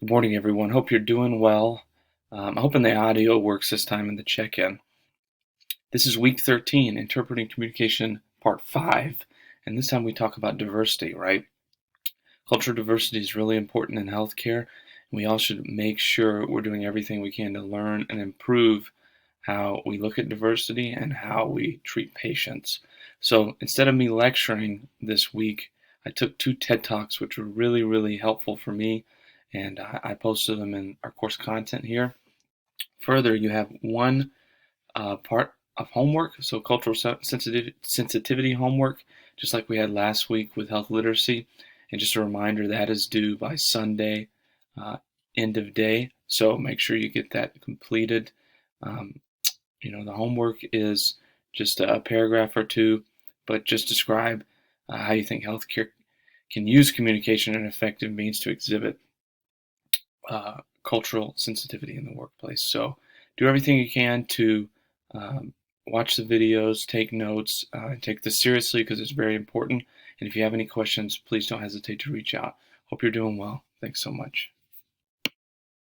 Good morning, everyone. Hope you're doing well. I'm hoping the audio works this time in the check-in. This is week 13, Interpreting Communication, part 5. And this time we talk about diversity, right? Cultural diversity is really important in healthcare. And we all should make sure we're doing everything we can to learn and improve how we look at diversity and how we treat patients. So instead of me lecturing this week, I took 2 TED Talks, which were really, really helpful for me, and I posted them in our course content here. Further, you have one part of homework, so cultural sensitivity homework, just like we had last week with health literacy. And just a reminder, that is due by Sunday, end of day. So make sure you get that completed. Um, the homework is just a paragraph or two, but just describe how you think healthcare can use communication and effective means to exhibit cultural sensitivity in the workplace. So do everything you can to watch the videos, take notes, take this seriously because it's very important. And if you have any questions, please don't hesitate to reach out. Hope you're doing well. Thanks so much.